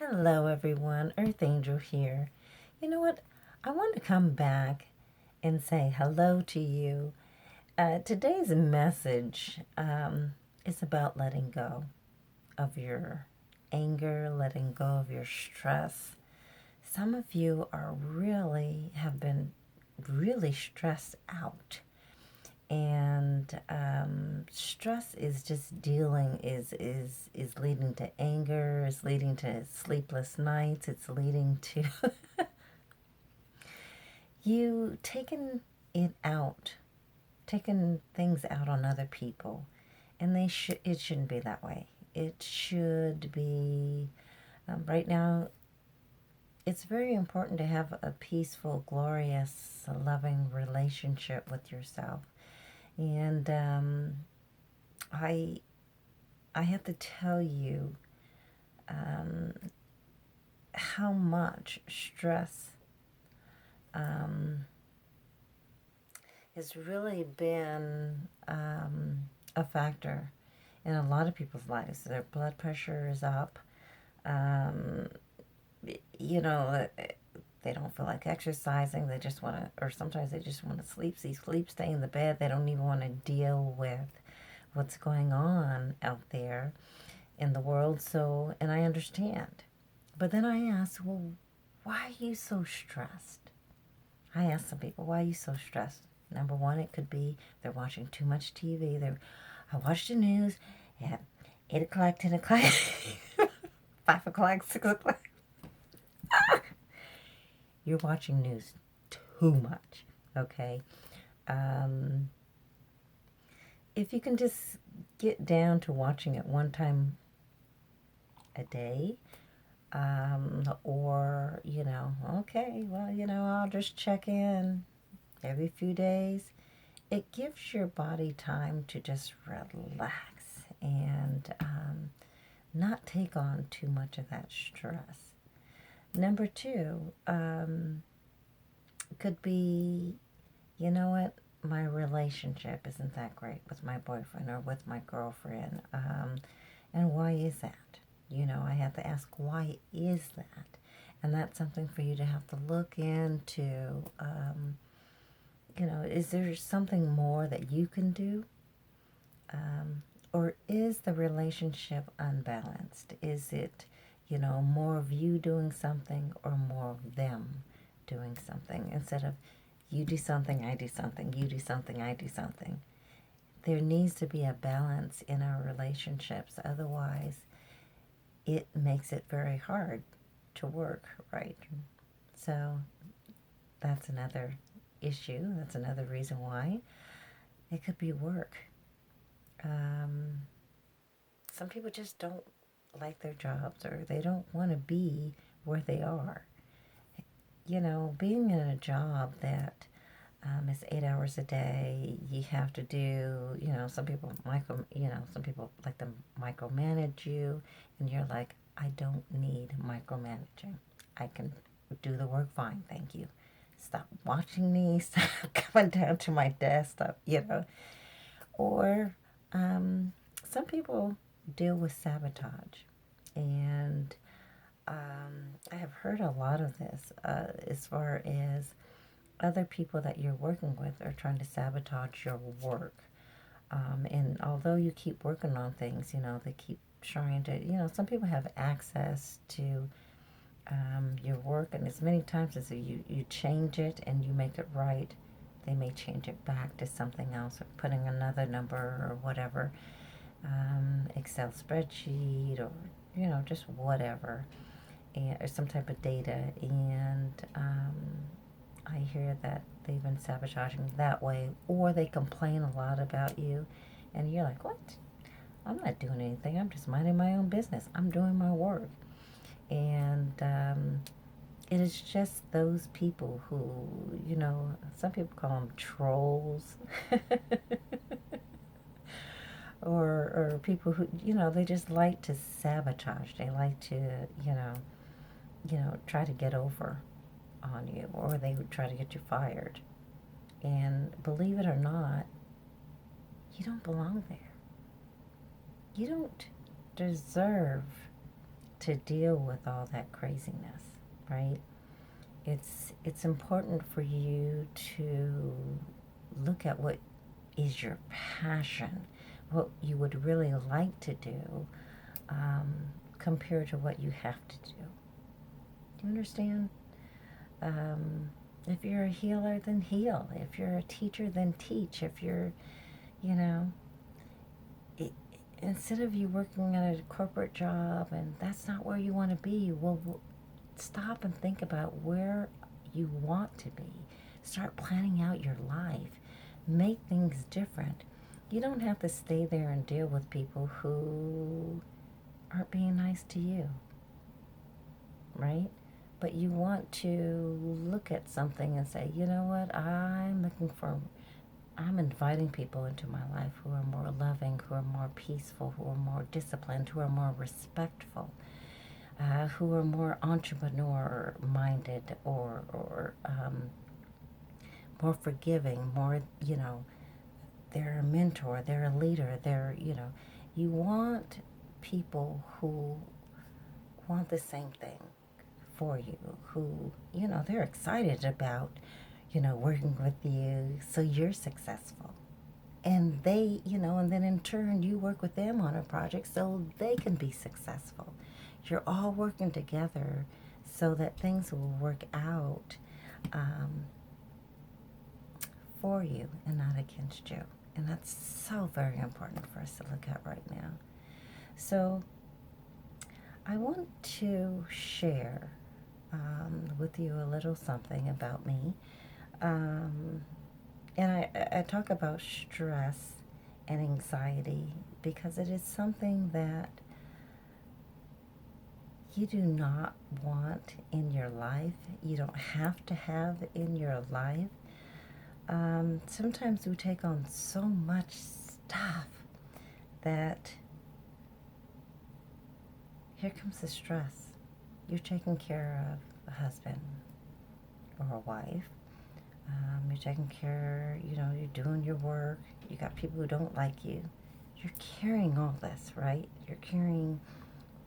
Hello, everyone. Earth Angel here. You know what? I want to come back and say hello to you. Today's message is about letting go of your anger, letting go of your stress. Some of you have been really stressed out, and stress is just dealing is leading to anger, is leading to sleepless nights, it's leading to you it out taking things out on other people, and it shouldn't be that way. It should be right now. It's very important to have a peaceful, glorious, loving relationship with yourself. And I I have to tell you um, how much stress um, has really been a factor in a lot of people's lives. Their blood pressure is up. Um, you know, they don't feel like exercising. They just want to, or sometimes they just want to sleep. Sleep, stay in the bed. They don't even want to deal with what's going on out there in the world. So, and I understand. But then I ask, well, why are you so stressed? I ask some people, why are you so stressed? Number one, it could be they're watching too much TV. I watch the news at 8 o'clock, 10 o'clock, 5 o'clock, 6 o'clock. You're watching news too much, okay? Um, if you can just get down to watching it one time a day, or, okay, well, I'll just check in every few days. It gives your body time to just relax and not take on too much of that stress. Number two, could be, you know what, my relationship isn't that great with my boyfriend or with my girlfriend. And why is that? I have to ask, why is that? And that's something for you to have to look into. Is there something more that you can do? Or is the relationship unbalanced? Is it, more of you doing something or more of them doing something? Instead of you do something, I do something, you do something, I do something. There needs to be a balance in our relationships. Otherwise, it makes it very hard to work, right? So that's another issue. That's another reason why it could be work. Um, some people just don't like their jobs, or they don't want to be where they are. Being in a job that is 8 hours a day, you have to do, some people like to micromanage you, and you're like, I don't need micromanaging. I can do the work fine, thank you. Stop watching me, stop coming down to my desk, Or some people deal with sabotage. And I have heard a lot of this as far as other people that you're working with are trying to sabotage your work. And although you keep working on things, they keep trying to, some people have access to your work, and as many times as you change it and you make it right, they may change it back to something else, or putting another number or whatever, Excel spreadsheet, or just whatever, or some type of data. And I hear that they've been sabotaging that way, or they complain a lot about you, and you're like, what? I'm not doing anything. I'm just minding my own business. I'm doing my work. And it is just those people who, some people call them trolls, or people who, they just like to sabotage. They like to, try to get over on you, or they would try to get you fired. And believe it or not, you don't belong there. You don't deserve to deal with all that craziness, right? It's important for you to look at what is your passion, what you would really like to do, compared to what you have to do. Do you understand? Um, if you're a healer, then heal. If you're a teacher, then teach. If you're, you know, it, instead of you working at a corporate job and that's not where you want to be, well, stop and think about where you want to be. Start planning out your life. Make things different. You don't have to stay there and deal with people who aren't being nice to you, right? But you want to look at something and say, you know what, I'm inviting people into my life who are more loving, who are more peaceful, who are more disciplined, who are more respectful, who are more entrepreneur minded, or more forgiving, more, they're a mentor, they're a leader, you want people who want the same thing for you, who, they're excited about, working with you so you're successful. And they, and then in turn you work with them on a project so they can be successful. You're all working together so that things will work out um, for you and not against you. And that's so very important for us to look at right now. So I want to share with you a little something about me. And I talk about stress and anxiety because it is something that you do not want in your life. You don't have to have in your life. Sometimes we take on so much stuff that here comes the stress. You're taking care of a husband or a wife. You're taking care, you're doing your work. You got people who don't like you. You're carrying all this, right? You're carrying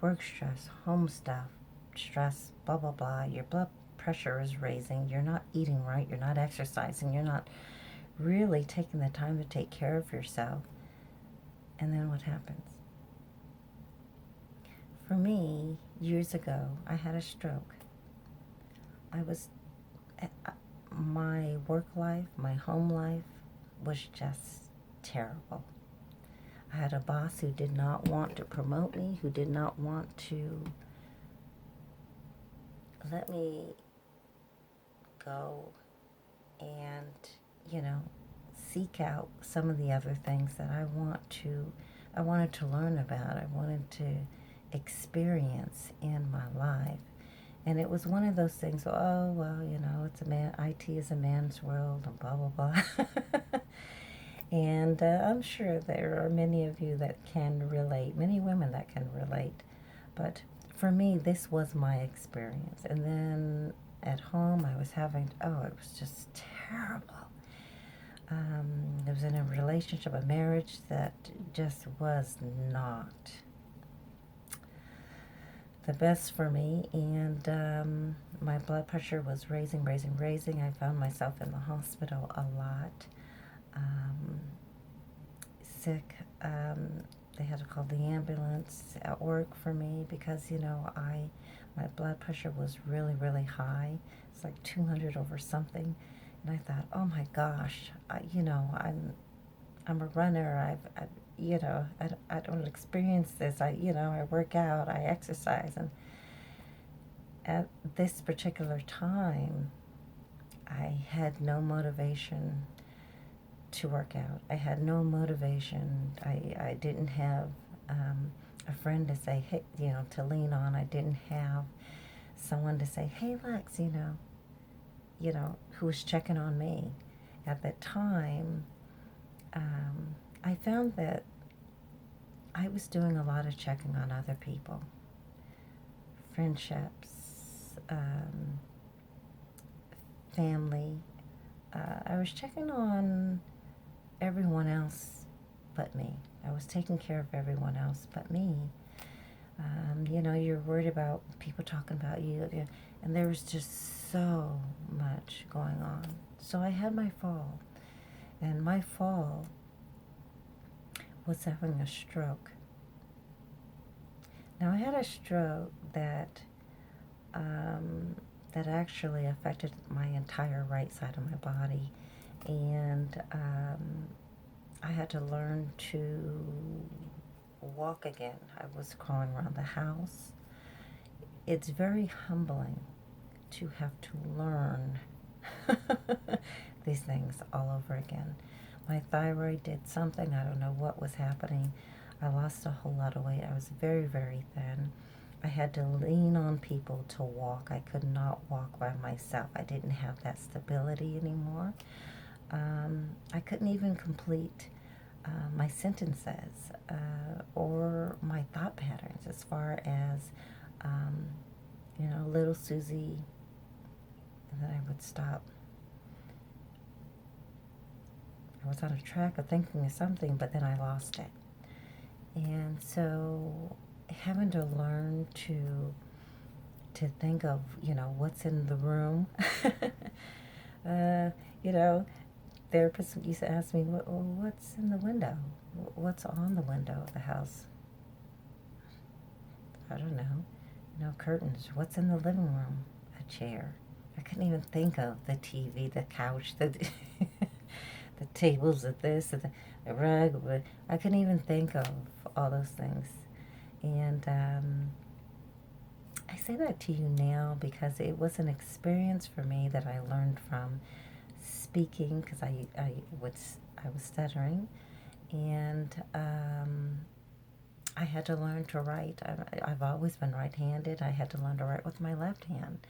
work stress, home stuff, stress, blah, blah, blah. Your blood pressure is raising. You're not eating right. You're not exercising. You're not really taking the time to take care of yourself. And then what happens? For me, years ago, I had a stroke. My work life, my home life was just terrible. I had a boss who did not want to promote me, who did not want to let me go and, seek out some of the other things that I wanted to learn about. I wanted to experience in my life. And it was one of those things, oh, well, IT is a man's world, and blah, blah, blah. And I'm sure there are many of you that can relate, many women that can relate. But for me, this was my experience. And then at home, it was just terrible. I was in a relationship, a marriage that just was not the best for me, and my blood pressure was raising. I found myself in the hospital a lot, sick. They had to call the ambulance at work for me because, my blood pressure was really, really high. It's like 200 over something. And I thought, oh my gosh, I'm a runner. I don't experience this. I work out, I exercise. And at this particular time, I had no motivation to work out. I had no motivation. I didn't have a friend to say, hey, to lean on. I didn't have someone to say, hey, Lex, who was checking on me. At that time, I found that I was doing a lot of checking on other people, friendships, family. I was checking on everyone else but me. I was taking care of everyone else but me. You're worried about people talking about you, and there was just so much going on. So I had my fall, and my fall was having a stroke. Now I had a stroke um, that actually affected my entire right side of my body, and I had to learn to walk again. I was crawling around the house. It's very humbling to have to learn these things all over again. My thyroid did something. I don't know what was happening. I lost a whole lot of weight. I was very, very thin. I had to lean on people to walk. I could not walk by myself. I didn't have that stability anymore. I couldn't even complete my sentences or my thought patterns as far as, um, little Susie, and then I would stop. I was on a track of thinking of something, but then I lost it. And so having to learn to think of, what's in the room. uh, you know, Therapists used to ask me, what's in the window? What's on the window of the house? I don't know. Curtains. What's in the living room? A chair. I couldn't even think of the TV, the couch, the the tables, the this, the rug. But I couldn't even think of all those things. And I say that to you now because it was an experience for me that I learned from speaking, because I was stuttering, and I had to learn to write. I've always been right-handed. I had to learn to write with my left hand.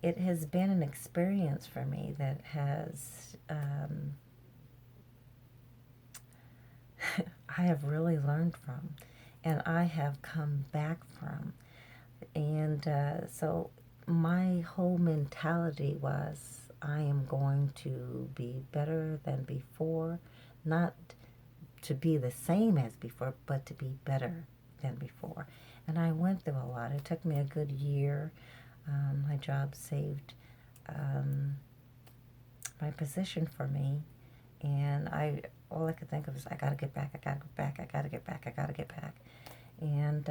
It has been an experience for me that has I have really learned from, and I have come back from. And so my whole mentality was, I am going to be better than before, not to be the same as before, but to be better than before. And I went through a lot. It took me a good year. My job saved my position for me, and all I could think of was, I gotta get back, I gotta get back, I gotta get back, I gotta get back. And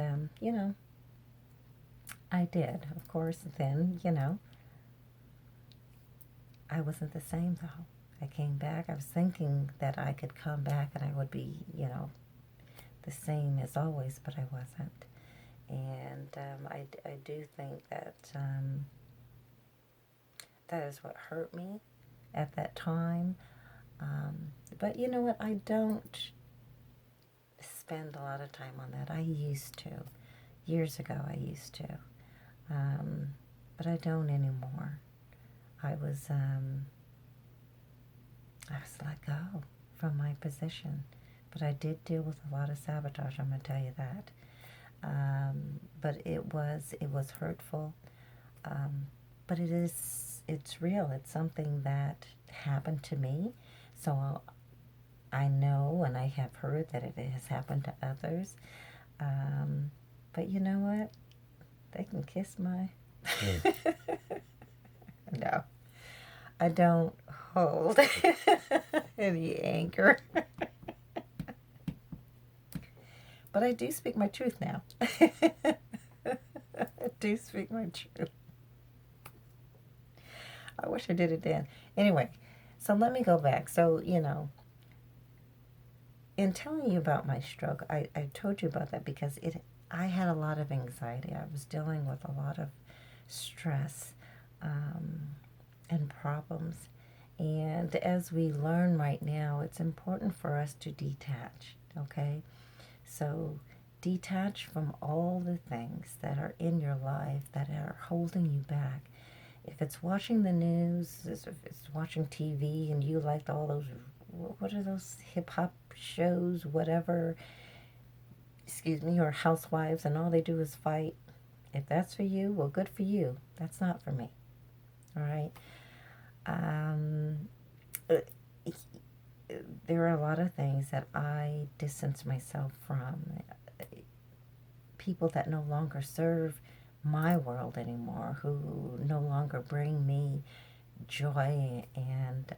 I did. Of course, then, I wasn't the same though. I came back. I was thinking that I could come back and I would be, the same as always, but I wasn't. And I do think that that is what hurt me at that time. But you know what? I don't spend a lot of time on that. I used to. Years ago, I used to. But I don't anymore. I was let go from my position. But I did deal with a lot of sabotage, I'm going to tell you that. But it was hurtful. But it's real. It's something that happened to me. So I know, and I have heard that it has happened to others. But you know what? They can kiss my... No. I don't hold any anger. But I do speak my truth now. I do speak my truth. I wish I did it then. Anyway, so let me go back. So, in telling you about my stroke, I told you about that because I had a lot of anxiety. I was dealing with a lot of stress and problems. And as we learn right now, it's important for us to detach, okay? So detach from all the things that are in your life that are holding you back. If it's watching the news, if it's watching TV and you like all those, what are those hip-hop shows, whatever, or housewives, and all they do is fight. If that's for you, well, good for you. That's not for me. All right? There are a lot of things that I distance myself from. people that no longer serve my world anymore, who no longer bring me joy and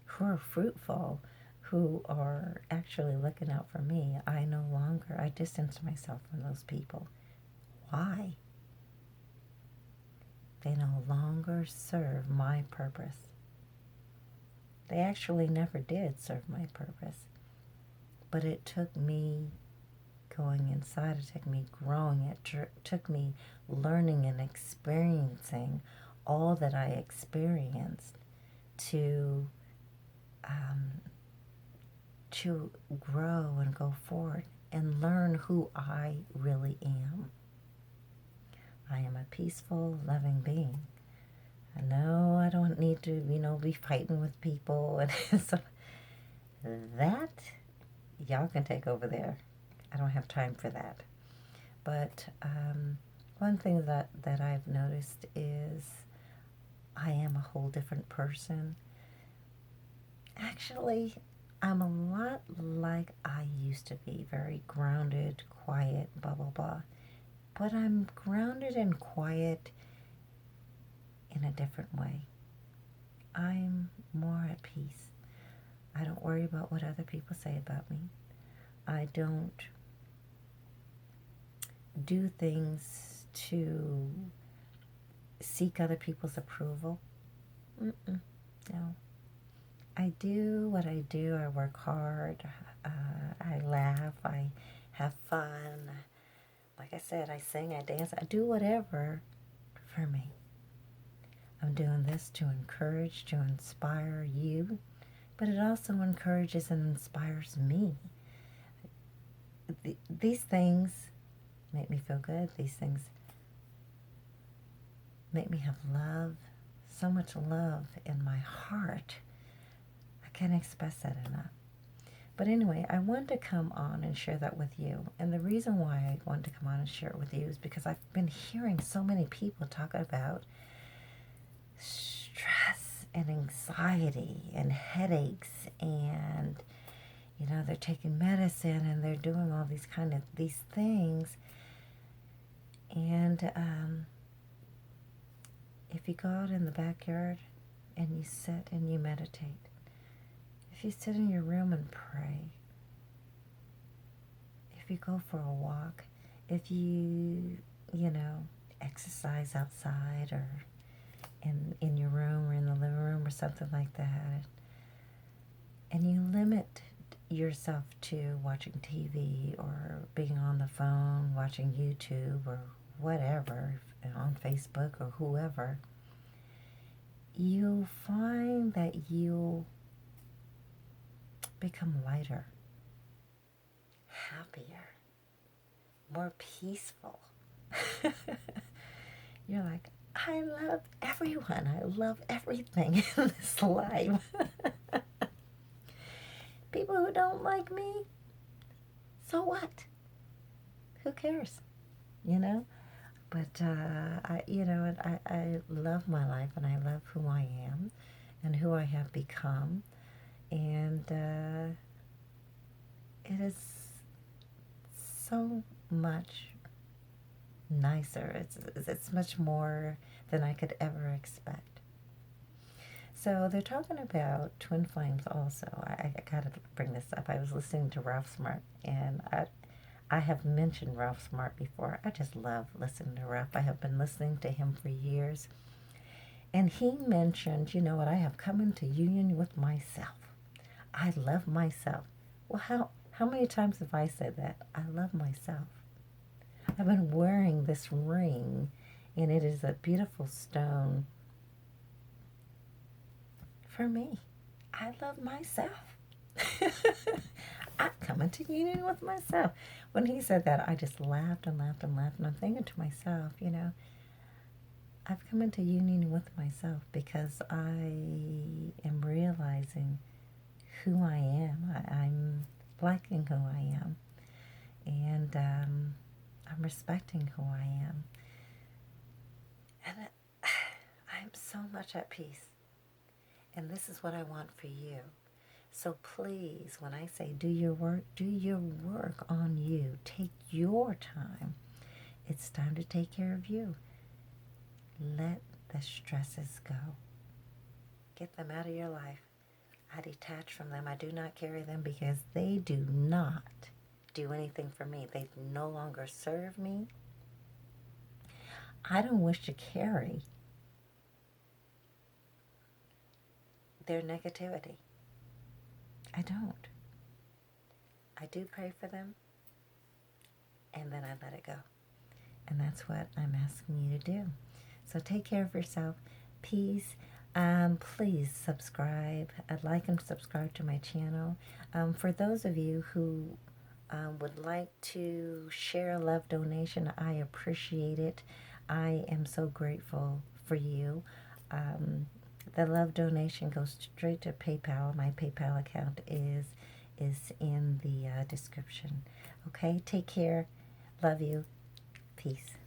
who are fruitful, who are actually looking out for me. I distance myself from those people. Why? They no longer serve my purpose. They actually never did serve my purpose. But it took me going inside, it took me growing, it took me learning and experiencing all that I experienced to grow and go forward and learn who I really am. I am a peaceful, loving being. I know I don't need to, be fighting with people. And so that, y'all can take over there. I don't have time for that. But one thing that I've noticed is I am a whole different person. Actually, I'm a lot like I used to be, very grounded, quiet, blah, blah, blah. But I'm grounded and quiet in a different way. I'm more at peace. I don't worry about what other people say about me. I don't do things to seek other people's approval. No. I do what I do. I work hard. I laugh. I have fun. Like I said, I sing, I dance. I do whatever for me. I'm doing this to encourage, to inspire you, but it also encourages and inspires me. These things make me feel good. These things make me have love, so much love in my heart. I can't express that enough. But anyway, I wanted to come on and share that with you. And the reason why I wanted to come on and share it with you is because I've been hearing so many people talk about stress and anxiety and headaches, and they're taking medicine and they're doing all these things. And if you go out in the backyard and you sit and you meditate, if you sit in your room and pray, if you go for a walk, if you, exercise outside or in your room or in the living room or something like that, and you limit yourself to watching TV or being on the phone, watching YouTube or whatever, on Facebook or whoever, you'll find that you'll become lighter, happier, more peaceful. You're like, I love everyone. I love everything in this life. People who don't like me, so what? Who cares? But I love my life, and I love who I am and who I have become. And it is so much nicer. It's much more than I could ever expect. So they're talking about twin flames also. I got to bring this up. I was listening to Ralph Smart, and I have mentioned Ralph Smart before. I just love listening to Ralph. I have been listening to him for years. And he mentioned, what I have come into union with myself. I love myself. Well, how many times have I said that? I love myself. I've been wearing this ring, and it is a beautiful stone for me. I love myself. I'm coming to union with myself. When he said that, I just laughed and laughed and laughed, and I'm thinking to myself, I've come into union with myself because I am realizing who I am. I'm liking who I am, and I'm respecting who I am, and I'm so much at peace. And this is what I want for you. So please, when I say do your work on you. Take your time. It's time to take care of you. Let the stresses go. Get them out of your life. I detach from them. I do not carry them because they do not do anything for me. They no longer serve me. I don't wish to carry their negativity. I don't. I do pray for them, and then I let it go. And that's what I'm asking you to do. So take care of yourself. Peace. Please subscribe. I'd like and subscribe to my channel. For those of you who would like to share a love donation, I appreciate it. I am so grateful for you. The love donation goes straight to PayPal. My PayPal account is in the description. Okay, take care. Love you. Peace.